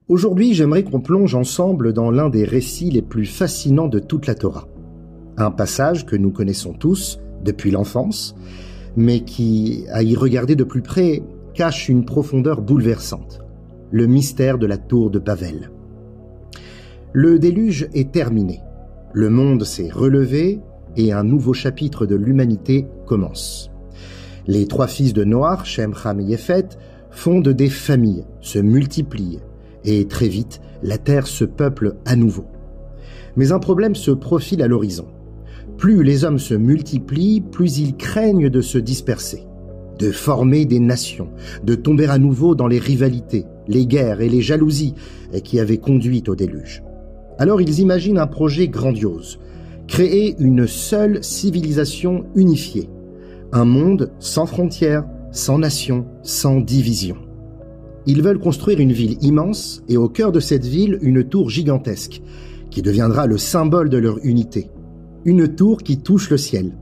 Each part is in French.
Aujourd'hui, j'aimerais qu'on plonge ensemble dans l'un des récits les plus fascinants de toute la Torah. Un passage que nous connaissons tous depuis l'enfance, mais qui, à y regarder de plus près, cache une profondeur bouleversante. Le mystère de la tour de Babel. Le déluge est terminé. Le monde s'est relevé et un nouveau chapitre de l'humanité commence. Les trois fils de Noach, Shem, Ham et Yéfet, fondent des familles, se multiplient, et très vite, la terre se peuple à nouveau. Mais un problème se profile à l'horizon. Plus les hommes se multiplient, plus ils craignent de se disperser, de former des nations, de tomber à nouveau dans les rivalités, les guerres et les jalousies qui avaient conduit au déluge. Alors ils imaginent un projet grandiose, créer une seule civilisation unifiée, un monde sans frontières, sans nations, sans division. Ils veulent construire une ville immense et au cœur de cette ville, une tour gigantesque qui deviendra le symbole de leur unité. Une tour qui touche le ciel.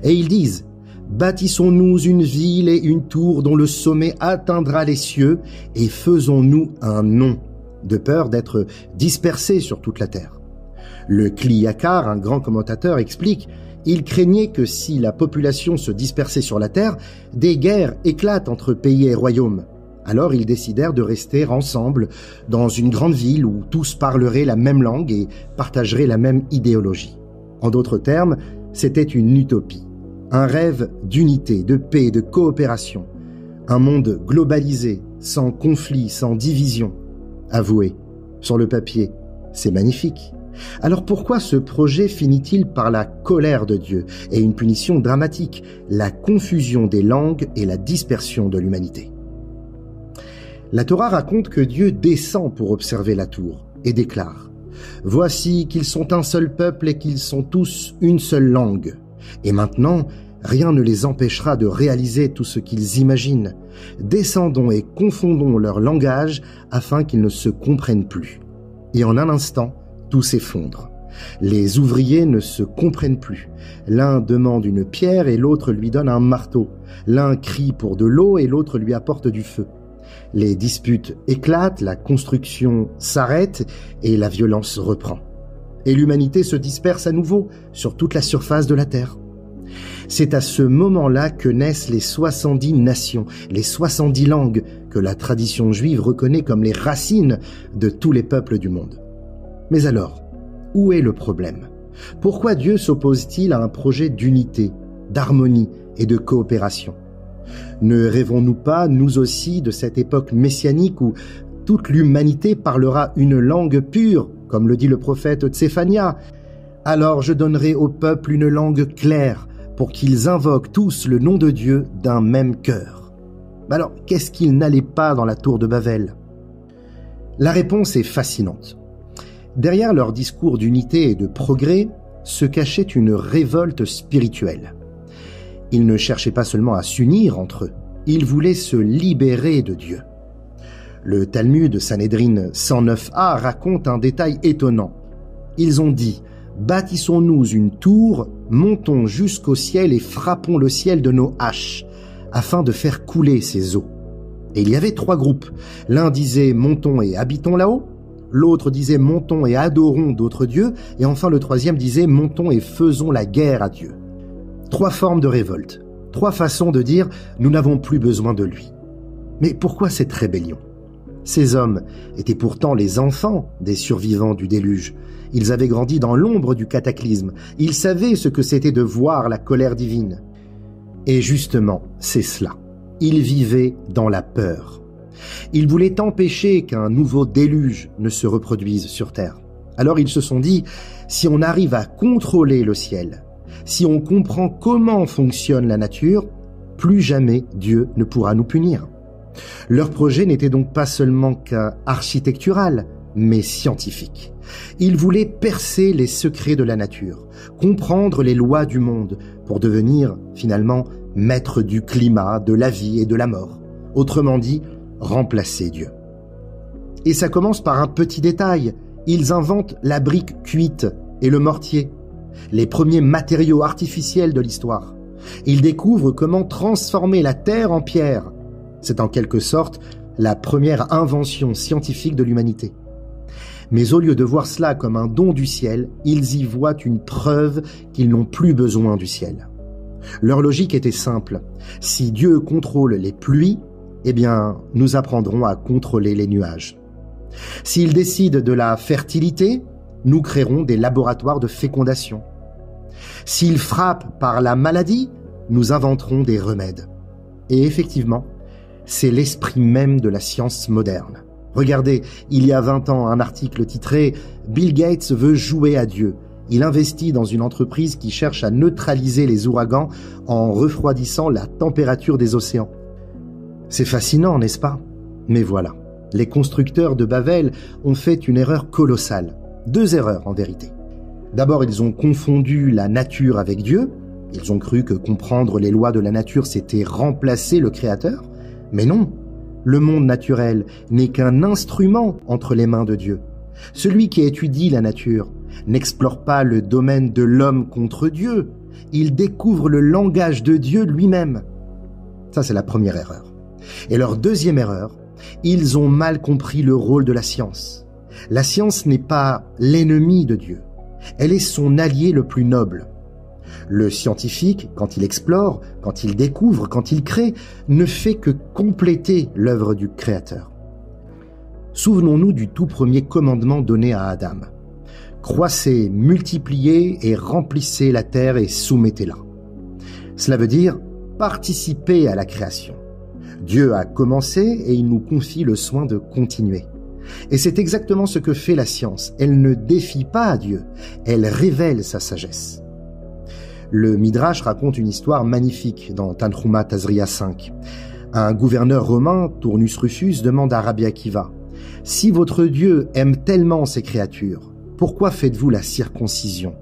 Et ils disent « Bâtissons-nous une ville et une tour dont le sommet atteindra les cieux et faisons-nous un nom » de peur d'être dispersés sur toute la terre. Le Kli Yakar, un grand commentateur, explique « Il craignait que si la population se dispersait sur la terre, des guerres éclatent entre pays et royaumes. » Alors ils décidèrent de rester ensemble dans une grande ville où tous parleraient la même langue et partageraient la même idéologie. En d'autres termes, c'était une utopie, un rêve d'unité, de paix, de coopération, un monde globalisé, sans conflit, sans division. Avouez, sur le papier, c'est magnifique. Alors pourquoi ce projet finit-il par la colère de Dieu et une punition dramatique, la confusion des langues et la dispersion de l'humanité ? La Torah raconte que Dieu descend pour observer la tour et déclare « Voici qu'ils sont un seul peuple et qu'ils sont tous une seule langue. Et maintenant, rien ne les empêchera de réaliser tout ce qu'ils imaginent. Descendons et confondons leur langage afin qu'ils ne se comprennent plus. » Et en un instant, tout s'effondre. Les ouvriers ne se comprennent plus. L'un demande une pierre et l'autre lui donne un marteau. L'un crie pour de l'eau et l'autre lui apporte du feu. Les disputes éclatent, la construction s'arrête et la violence reprend. Et l'humanité se disperse à nouveau sur toute la surface de la terre. C'est à ce moment-là que naissent les 70 nations, les 70 langues que la tradition juive reconnaît comme les racines de tous les peuples du monde. Mais alors, où est le problème ? Pourquoi Dieu s'oppose-t-il à un projet d'unité, d'harmonie et de coopération ? Ne rêvons-nous pas, nous aussi, de cette époque messianique où toute l'humanité parlera une langue pure, comme le dit le prophète Tsephania ? Alors je donnerai au peuple une langue claire, pour qu'ils invoquent tous le nom de Dieu d'un même cœur. Alors, qu'est-ce qu'il n'allait pas dans la tour de Babel ? La réponse est fascinante. Derrière leur discours d'unité et de progrès se cachait une révolte spirituelle. Ils ne cherchaient pas seulement à s'unir entre eux, ils voulaient se libérer de Dieu. Le Talmud Sanhédrin 109a raconte un détail étonnant. Ils ont dit « Bâtissons-nous une tour, montons jusqu'au ciel et frappons le ciel de nos haches, afin de faire couler ces eaux. » Et il y avait trois groupes. L'un disait « Montons et habitons là-haut », l'autre disait « Montons et adorons d'autres dieux », et enfin le troisième disait « Montons et faisons la guerre à Dieu ». Trois formes de révolte, trois façons de dire « nous n'avons plus besoin de lui ». Mais pourquoi cette rébellion ? Ces hommes étaient pourtant les enfants des survivants du déluge. Ils avaient grandi dans l'ombre du cataclysme. Ils savaient ce que c'était de voir la colère divine. Et justement, c'est cela. Ils vivaient dans la peur. Ils voulaient empêcher qu'un nouveau déluge ne se reproduise sur terre. Alors ils se sont dit, si on arrive à contrôler le ciel, si on comprend comment fonctionne la nature, plus jamais Dieu ne pourra nous punir. Leur projet n'était donc pas seulement qu'architectural, mais scientifique. Ils voulaient percer les secrets de la nature, comprendre les lois du monde, pour devenir, finalement, maîtres du climat, de la vie et de la mort. Autrement dit, remplacer Dieu. Et ça commence par un petit détail. Ils inventent la brique cuite et le mortier, les premiers matériaux artificiels de l'histoire. Ils découvrent comment transformer la terre en pierre. C'est en quelque sorte la première invention scientifique de l'humanité. Mais au lieu de voir cela comme un don du ciel, ils y voient une preuve qu'ils n'ont plus besoin du ciel. Leur logique était simple. Si Dieu contrôle les pluies, eh bien, nous apprendrons à contrôler les nuages. S'il décide de la fertilité, nous créerons des laboratoires de fécondation. S'il frappe par la maladie, nous inventerons des remèdes. Et effectivement, c'est l'esprit même de la science moderne. Regardez, il y a 20 ans, un article titré « Bill Gates veut jouer à Dieu ». Il investit dans une entreprise qui cherche à neutraliser les ouragans en refroidissant la température des océans. C'est fascinant, n'est-ce pas? Mais voilà, les constructeurs de Babel ont fait une erreur colossale. 2 erreurs en vérité. D'abord, ils ont confondu la nature avec Dieu. Ils ont cru que comprendre les lois de la nature, c'était remplacer le Créateur. Mais non, le monde naturel n'est qu'un instrument entre les mains de Dieu. Celui qui étudie la nature n'explore pas le domaine de l'homme contre Dieu. Il découvre le langage de Dieu lui-même. Ça, c'est la première erreur. Et leur deuxième erreur, ils ont mal compris le rôle de la science. La science n'est pas l'ennemi de Dieu. Elle est son allié le plus noble. Le scientifique, quand il explore, quand il découvre, quand il crée, ne fait que compléter l'œuvre du Créateur. Souvenons-nous du tout premier commandement donné à Adam. Croissez, multipliez et remplissez la terre et soumettez-la. Cela veut dire participer à la création. Dieu a commencé et il nous confie le soin de continuer. Et c'est exactement ce que fait la science. Elle ne défie pas Dieu, elle révèle sa sagesse. Le Midrash raconte une histoire magnifique dans Tanhuma Tazria 5. Un gouverneur romain, Turnus Rufus, demande à Rabbi Akiva « Si votre Dieu aime tellement ses créatures, pourquoi faites-vous la circoncision ?»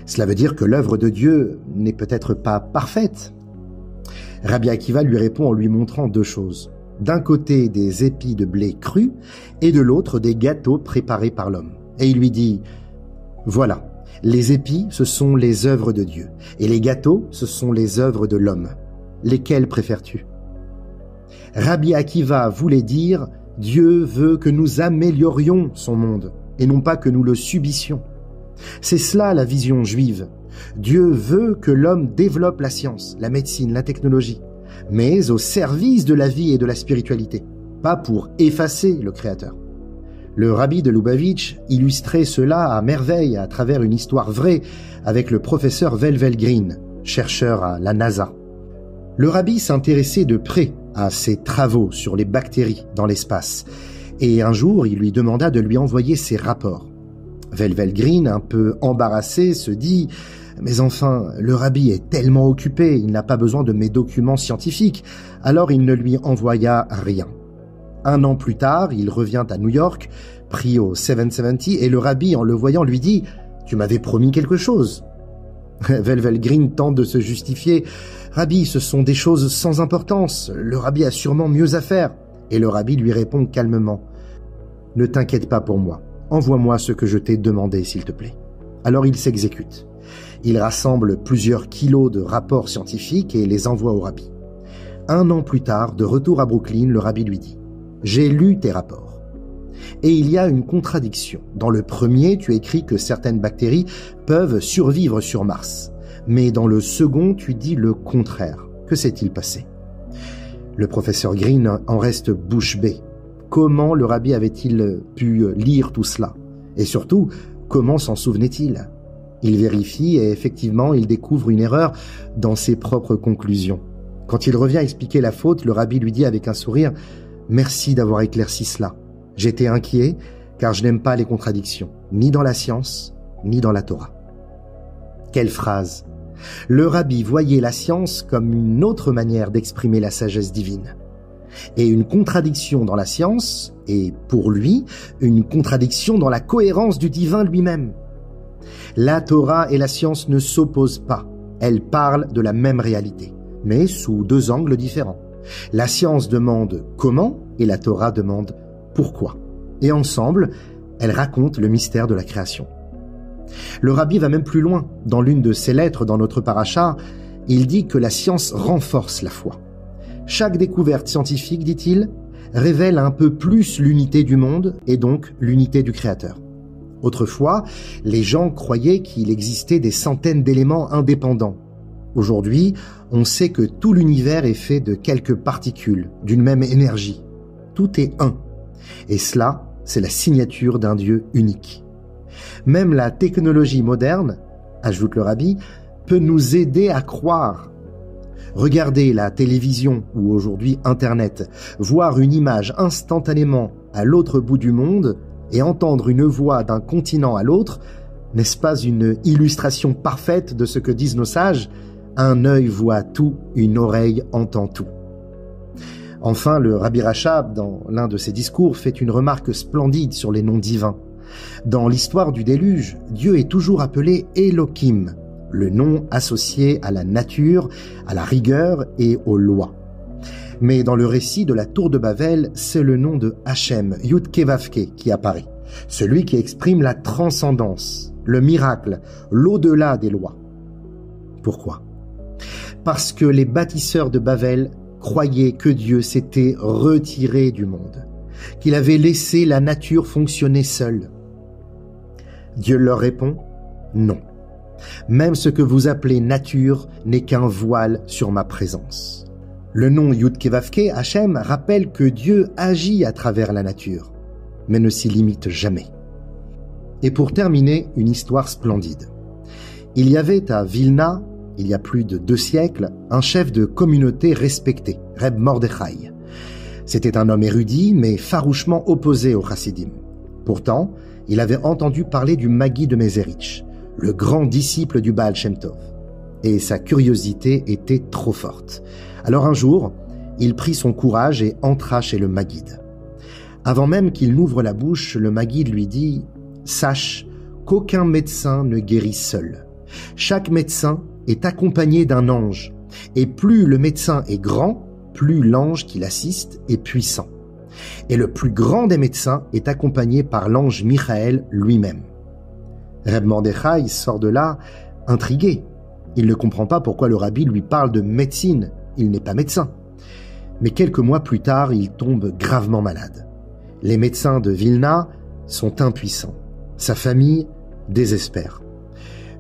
Cela veut dire que l'œuvre de Dieu n'est peut-être pas parfaite. Rabbi Akiva lui répond en lui montrant 2 choses. D'un côté, des épis de blé crus, et de l'autre, des gâteaux préparés par l'homme. Et il lui dit « Voilà, les épis, ce sont les œuvres de Dieu, et les gâteaux, ce sont les œuvres de l'homme. Lesquels préfères-tu » Rabbi Akiva voulait dire « Dieu veut que nous améliorions son monde, et non pas que nous le subissions. » C'est cela la vision juive. Dieu veut que l'homme développe la science, la médecine, la technologie, mais au service de la vie et de la spiritualité, pas pour effacer le Créateur. Le rabbi de Lubavitch illustrait cela à merveille à travers une histoire vraie avec le professeur Velvel Green, chercheur à la NASA. Le rabbi s'intéressait de près à ses travaux sur les bactéries dans l'espace, et un jour il lui demanda de lui envoyer ses rapports. Velvel Green, un peu embarrassé, se dit « Mais enfin, le rabbi est tellement occupé, il n'a pas besoin de mes documents scientifiques. » Alors il ne lui envoya rien. 1 an plus tard, il revient à New York, pris au 770, et le rabbi, en le voyant, lui dit « Tu m'avais promis quelque chose. » Velvel Green tente de se justifier. « Rabbi, ce sont des choses sans importance. Le rabbi a sûrement mieux à faire. » Et le rabbi lui répond calmement « Ne t'inquiète pas pour moi. Envoie-moi ce que je t'ai demandé, s'il te plaît. » Alors il s'exécute. Il rassemble plusieurs kilos de rapports scientifiques et les envoie au rabbi. 1 an plus tard, de retour à Brooklyn, le rabbi lui dit « J'ai lu tes rapports. Et il y a une contradiction. Dans le premier, tu écris que certaines bactéries peuvent survivre sur Mars. Mais dans le second, tu dis le contraire. Que s'est-il passé ?» Le professeur Green en reste bouche bée. Comment le rabbi avait-il pu lire tout cela? Et surtout, comment s'en souvenait-il? Il vérifie et effectivement, il découvre une erreur dans ses propres conclusions. Quand il revient expliquer la faute, le rabbi lui dit avec un sourire « Merci d'avoir éclairci cela. J'étais inquiet car je n'aime pas les contradictions, ni dans la science, ni dans la Torah. » Quelle phrase! Le rabbi voyait la science comme une autre manière d'exprimer la sagesse divine. Et une contradiction dans la science est, pour lui, une contradiction dans la cohérence du divin lui-même. La Torah et la science ne s'opposent pas. Elles parlent de la même réalité, mais sous 2 angles différents. La science demande comment et la Torah demande pourquoi. Et ensemble, elles racontent le mystère de la création. Le rabbi va même plus loin. Dans l'une de ses lettres dans notre paracha, il dit que la science renforce la foi. Chaque découverte scientifique, dit-il, révèle un peu plus l'unité du monde et donc l'unité du Créateur. Autrefois, les gens croyaient qu'il existait des centaines d'éléments indépendants. Aujourd'hui, on sait que tout l'univers est fait de quelques particules, d'une même énergie. Tout est un. Et cela, c'est la signature d'un Dieu unique. Même la technologie moderne, ajoute le rabbi, peut nous aider à croire. Regarder la télévision ou aujourd'hui Internet, voir une image instantanément à l'autre bout du monde et entendre une voix d'un continent à l'autre, n'est-ce pas une illustration parfaite de ce que disent nos sages ? Un œil voit tout, une oreille entend tout. Enfin, le Rabbi Rachab, dans l'un de ses discours, fait une remarque splendide sur les noms divins. Dans l'histoire du déluge, Dieu est toujours appelé Elohim, le nom associé à la nature, à la rigueur et aux lois. Mais dans le récit de la tour de Babel, c'est le nom de Hachem, Yud-Kevavke, qui apparaît, celui qui exprime la transcendance, le miracle, l'au-delà des lois. Pourquoi ? Parce que les bâtisseurs de Babel croyaient que Dieu s'était retiré du monde, qu'il avait laissé la nature fonctionner seule. Dieu leur répond « Non. Même ce que vous appelez nature n'est qu'un voile sur ma présence. » Le nom Yud-Kevavke, Hachem, rappelle que Dieu agit à travers la nature, mais ne s'y limite jamais. Et pour terminer, une histoire splendide. Il y avait à Vilna, il y a plus de 2 siècles, un chef de communauté respecté, Reb Mordechai. C'était un homme érudit, mais farouchement opposé aux chassidim. Pourtant, il avait entendu parler du Magid de Mézerich, le grand disciple du Baal Shem Tov. Et sa curiosité était trop forte. Alors un jour, il prit son courage et entra chez le Magid. Avant même qu'il n'ouvre la bouche, le Magid lui dit « Sache qu'aucun médecin ne guérit seul. Chaque médecin est accompagné d'un ange, et plus le médecin est grand, plus l'ange qui l'assiste est puissant. Et le plus grand des médecins est accompagné par l'ange Michael lui-même. » Reb Mordechai sort de là intrigué. Il ne comprend pas pourquoi le rabbi lui parle de médecine, il n'est pas médecin. Mais quelques mois plus tard, il tombe gravement malade. Les médecins de Vilna sont impuissants. Sa famille désespère.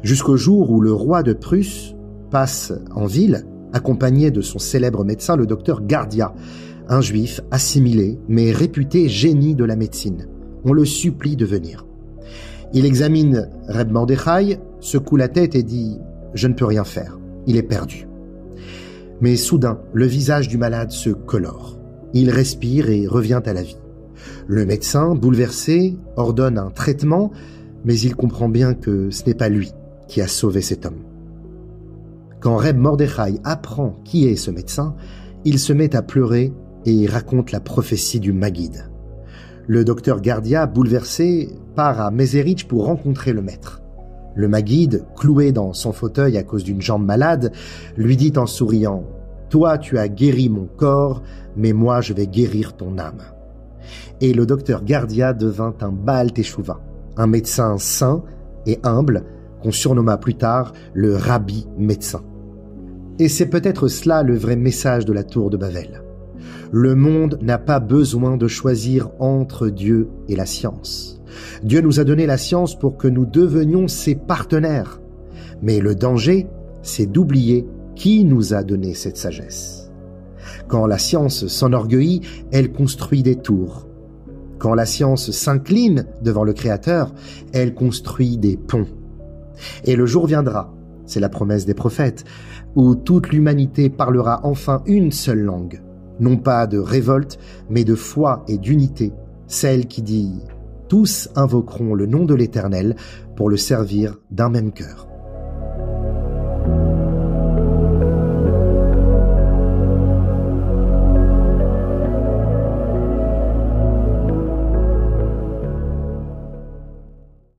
Jusqu'au jour où le roi de Prusse passe en ville, accompagné de son célèbre médecin, le docteur Gardia, un juif assimilé, mais réputé génie de la médecine. On le supplie de venir. Il examine Reb Mordechai, secoue la tête et dit « Je ne peux rien faire, il est perdu ». Mais soudain, le visage du malade se colore. Il respire et revient à la vie. Le médecin, bouleversé, ordonne un traitement, mais il comprend bien que ce n'est pas lui qui a sauvé cet homme. Quand Reb Mordechai apprend qui est ce médecin, il se met à pleurer et raconte la prophétie du Magid. Le docteur Gardia, bouleversé, part à Mézerich pour rencontrer le maître. Le Magid, cloué dans son fauteuil à cause d'une jambe malade, lui dit en souriant « Toi, tu as guéri mon corps, mais moi, je vais guérir ton âme. » Et le docteur Gardia devint un Baal Teshuva, un médecin saint et humble qu'on surnomma plus tard le Rabbi médecin. Et c'est peut-être cela le vrai message de la tour de Babel. Le monde n'a pas besoin de choisir entre Dieu et la science. Dieu nous a donné la science pour que nous devenions ses partenaires. Mais le danger, c'est d'oublier qui nous a donné cette sagesse. Quand la science s'enorgueillit, elle construit des tours. Quand la science s'incline devant le Créateur, elle construit des ponts. Et le jour viendra, c'est la promesse des prophètes, où toute l'humanité parlera enfin une seule langue, non pas de révolte, mais de foi et d'unité, celle qui dit « Tous invoqueront le nom de l'Éternel pour le servir d'un même cœur. »